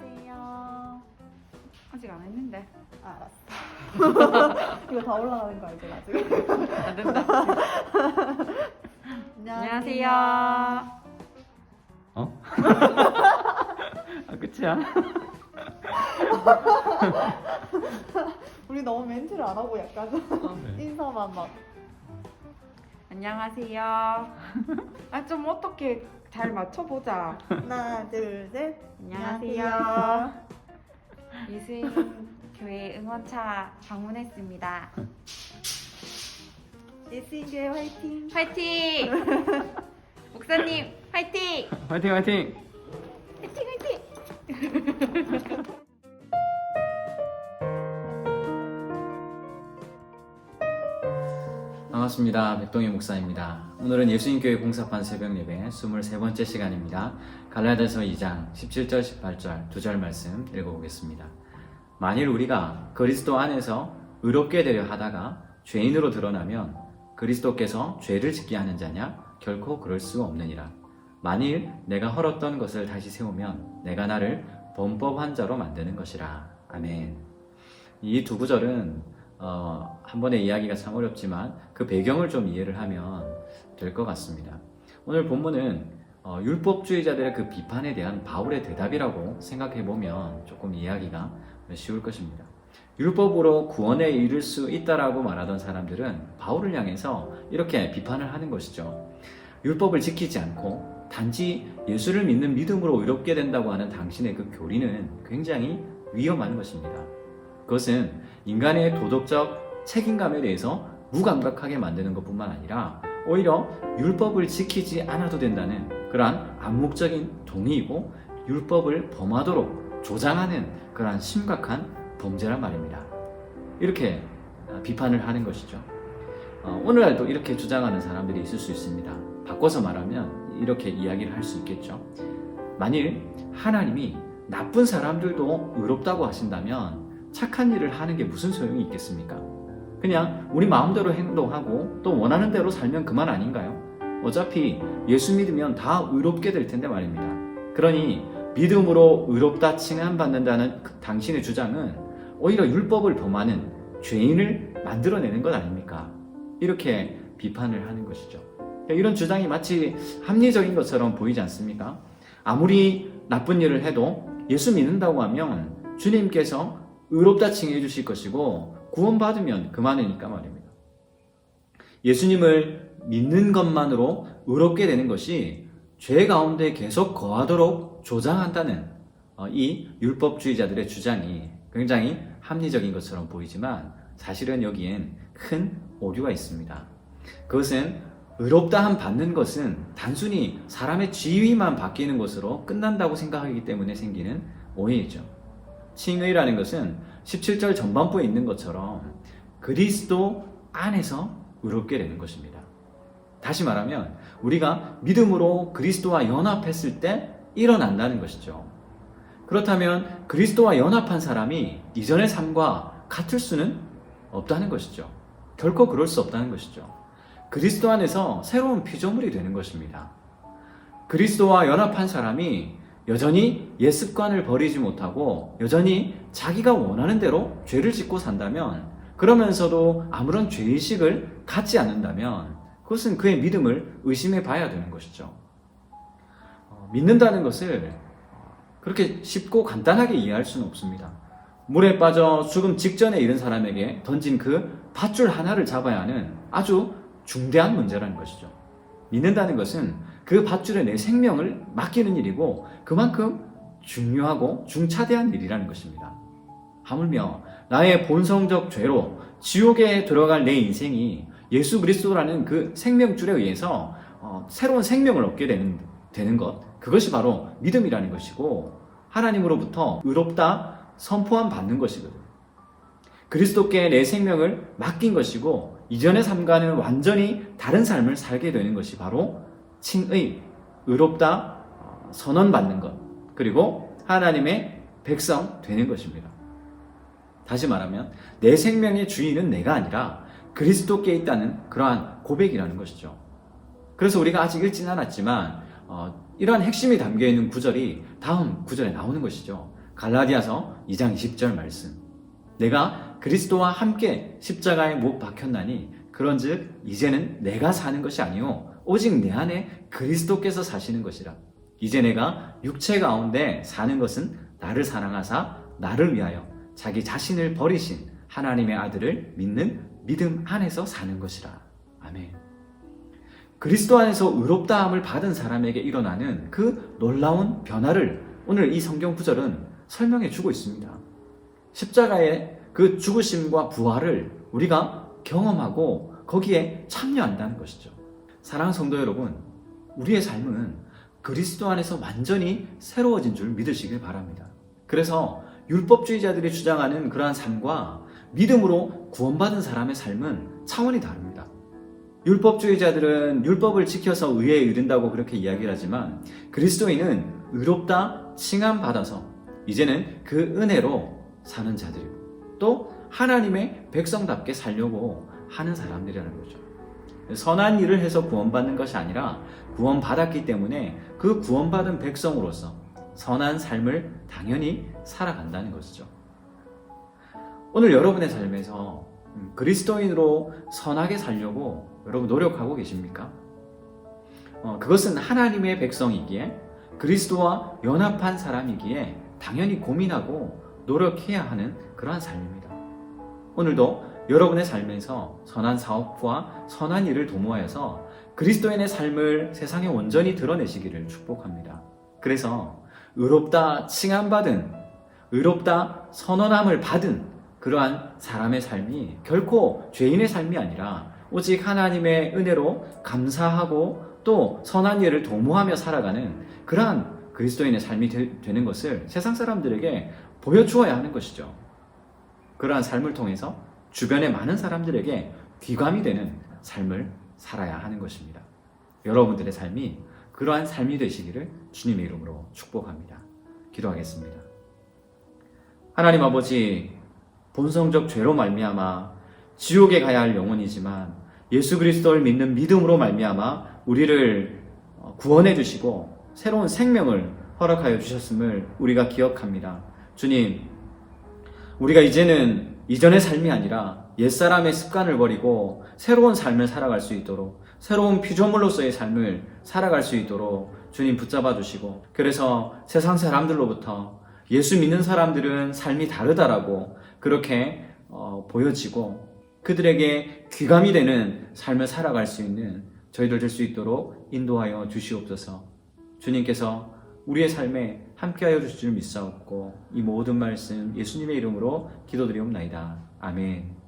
안녕하세요. 아직 안 했는데. 알았어. 이거 다 올라가는 거 알지, 나중에? 안 된다. 안녕하세요. 어? 아, 끝이야? 우리 너무 멘트를 안 하고 약간 네. 인사만 막. 안녕하세요. 아, 좀 어떻게 잘 맞춰보자. 하나, 둘, 셋. 안녕하세요. 예수님 교회 응원차 방문했습니다. 예수인교회 화이팅. 화이팅! 목사님 화이팅! 화이팅 화이팅! 화이팅 화이팅! 반갑습니다. 백동희 목사입니다. 오늘은 예수님교회 공사판 새벽 예배 23번째 시간입니다. 갈라디아서 2장 17절 18절 2절 말씀 읽어보겠습니다. 만일 우리가 그리스도 안에서 의롭게 되려 하다가 죄인으로 드러나면 그리스도께서 죄를 짓게 하는 자냐? 결코 그럴 수 없느니라. 만일 내가 헐었던 것을 다시 세우면 내가 나를 범법한 자로 만드는 것이라. 아멘. 이 두 구절은 한 번의 이야기가 참 어렵지만 그 배경을 좀 이해를 하면 될 것 같습니다. 오늘 본문은 율법주의자들의 그 비판에 대한 바울의 대답이라고 생각해보면 조금 이해하기가 쉬울 것입니다. 율법으로 구원에 이를 수 있다라고 말하던 사람들은 바울을 향해서 이렇게 비판을 하는 것이죠. 율법을 지키지 않고 단지 예수를 믿는 믿음으로 의롭게 된다고 하는 당신의 그 교리는 굉장히 위험한 것입니다. 그것은 인간의 도덕적 책임감에 대해서 무감각하게 만드는 것뿐만 아니라 오히려 율법을 지키지 않아도 된다는 그러한 암묵적인 동의이고 율법을 범하도록 조장하는 그러한 심각한 범죄란 말입니다. 이렇게 비판을 하는 것이죠. 오늘날도 이렇게 주장하는 사람들이 있을 수 있습니다. 바꿔서 말하면 이렇게 이야기를 할 수 있겠죠. 만일 하나님이 나쁜 사람들도 의롭다고 하신다면 착한 일을 하는 게 무슨 소용이 있겠습니까? 그냥 우리 마음대로 행동하고 또 원하는 대로 살면 그만 아닌가요? 어차피 예수 믿으면 다 의롭게 될 텐데 말입니다. 그러니 믿음으로 의롭다 칭함받는다는 당신의 주장은 오히려 율법을 범하는 죄인을 만들어내는 것 아닙니까? 이렇게 비판을 하는 것이죠. 이런 주장이 마치 합리적인 것처럼 보이지 않습니까? 아무리 나쁜 일을 해도 예수 믿는다고 하면 주님께서 의롭다 칭해 주실 것이고 구원받으면 그만이니까 말입니다. 예수님을 믿는 것만으로 의롭게 되는 것이 죄 가운데 계속 거하도록 조장한다는 이 율법주의자들의 주장이 굉장히 합리적인 것처럼 보이지만 사실은 여기엔 큰 오류가 있습니다. 그것은 의롭다함 받는 것은 단순히 사람의 지위만 바뀌는 것으로 끝난다고 생각하기 때문에 생기는 오해이죠. 칭의라는 것은 17절 전반부에 있는 것처럼 그리스도 안에서 의롭게 되는 것입니다. 다시 말하면 우리가 믿음으로 그리스도와 연합했을 때 일어난다는 것이죠. 그렇다면 그리스도와 연합한 사람이 이전의 삶과 같을 수는 없다는 것이죠. 결코 그럴 수 없다는 것이죠. 그리스도 안에서 새로운 피조물이 되는 것입니다. 그리스도와 연합한 사람이 여전히 옛 습관을 버리지 못하고 여전히 자기가 원하는 대로 죄를 짓고 산다면 그러면서도 아무런 죄의식을 갖지 않는다면 그것은 그의 믿음을 의심해 봐야 되는 것이죠. 믿는다는 것을 그렇게 쉽고 간단하게 이해할 수는 없습니다. 물에 빠져 죽음 직전에 이른 사람에게 던진 그 밧줄 하나를 잡아야 하는 아주 중대한 문제라는 것이죠. 믿는다는 것은 그 밧줄에 내 생명을 맡기는 일이고 그만큼 중요하고 중차대한 일이라는 것입니다. 하물며 나의 본성적 죄로 지옥에 들어갈 내 인생이 예수 그리스도라는 그 생명줄에 의해서 새로운 생명을 얻게 되는 것, 그것이 바로 믿음이라는 것이고 하나님으로부터 의롭다 선포함 받는 것이거든요. 그리스도께 내 생명을 맡긴 것이고 이전의 삶과는 완전히 다른 삶을 살게 되는 것이 바로 칭의, 의롭다 선언받는 것, 그리고 하나님의 백성 되는 것입니다. 다시 말하면 내 생명의 주인은 내가 아니라 그리스도께 있다는 그러한 고백이라는 것이죠. 그래서 우리가 아직 읽진 않았지만 이러한 핵심이 담겨있는 구절이 다음 구절에 나오는 것이죠. 갈라디아서 2장 20절 말씀. 내가 그리스도와 함께 십자가에 못 박혔나니 그런즉 이제는 내가 사는 것이 아니요 오직 내 안에 그리스도께서 사시는 것이라. 이제 내가 육체 가운데 사는 것은 나를 사랑하사 나를 위하여 자기 자신을 버리신 하나님의 아들을 믿는 믿음 안에서 사는 것이라. 아멘. 그리스도 안에서 의롭다함을 받은 사람에게 일어나는 그 놀라운 변화를 오늘 이 성경 구절은 설명해 주고 있습니다. 십자가의 그 죽으심과 부활을 우리가 경험하고 거기에 참여한다는 것이죠. 사랑하는 성도 여러분, 우리의 삶은 그리스도 안에서 완전히 새로워진 줄 믿으시길 바랍니다. 그래서 율법주의자들이 주장하는 그러한 삶과 믿음으로 구원받은 사람의 삶은 차원이 다릅니다. 율법주의자들은 율법을 지켜서 의에 이른다고 그렇게 이야기를 하지만 그리스도인은 의롭다 칭함받아서 이제는 그 은혜로 사는 자들이고 또 하나님의 백성답게 살려고 하는 사람들이라는 거죠. 선한 일을 해서 구원받는 것이 아니라 구원받았기 때문에 그 구원받은 백성으로서 선한 삶을 당연히 살아간다는 것이죠. 오늘 여러분의 삶에서 그리스도인으로 선하게 살려고 여러분 노력하고 계십니까? 그것은 하나님의 백성이기에 그리스도와 연합한 사람이기에 당연히 고민하고 노력해야 하는 그러한 삶입니다. 오늘도 여러분의 삶에서 선한 사업과 선한 일을 도모하여서 그리스도인의 삶을 세상에 온전히 드러내시기를 축복합니다. 그래서 의롭다 칭함받은, 의롭다 선언함을 받은 그러한 사람의 삶이 결코 죄인의 삶이 아니라 오직 하나님의 은혜로 감사하고 또 선한 일을 도모하며 살아가는 그러한 그리스도인의 삶이 되는 것을 세상 사람들에게 보여주어야 하는 것이죠. 그러한 삶을 통해서 주변의 많은 사람들에게 귀감이 되는 삶을 살아야 하는 것입니다. 여러분들의 삶이 그러한 삶이 되시기를 주님의 이름으로 축복합니다. 기도하겠습니다. 하나님 아버지, 본성적 죄로 말미암아 지옥에 가야 할 영혼이지만 예수 그리스도를 믿는 믿음으로 말미암아 우리를 구원해 주시고 새로운 생명을 허락하여 주셨음을 우리가 기억합니다. 주님, 우리가 이제는 이전의 삶이 아니라 옛사람의 습관을 버리고 새로운 삶을 살아갈 수 있도록 새로운 피조물로서의 삶을 살아갈 수 있도록 주님 붙잡아 주시고, 그래서 세상 사람들로부터 예수 믿는 사람들은 삶이 다르다라고 그렇게 보여지고 그들에게 귀감이 되는 삶을 살아갈 수 있는 저희들 될 수 있도록 인도하여 주시옵소서. 주님께서 우리의 삶에 함께하여 주실 줄 믿사옵고 이 모든 말씀 예수님의 이름으로 기도드리옵나이다. 아멘.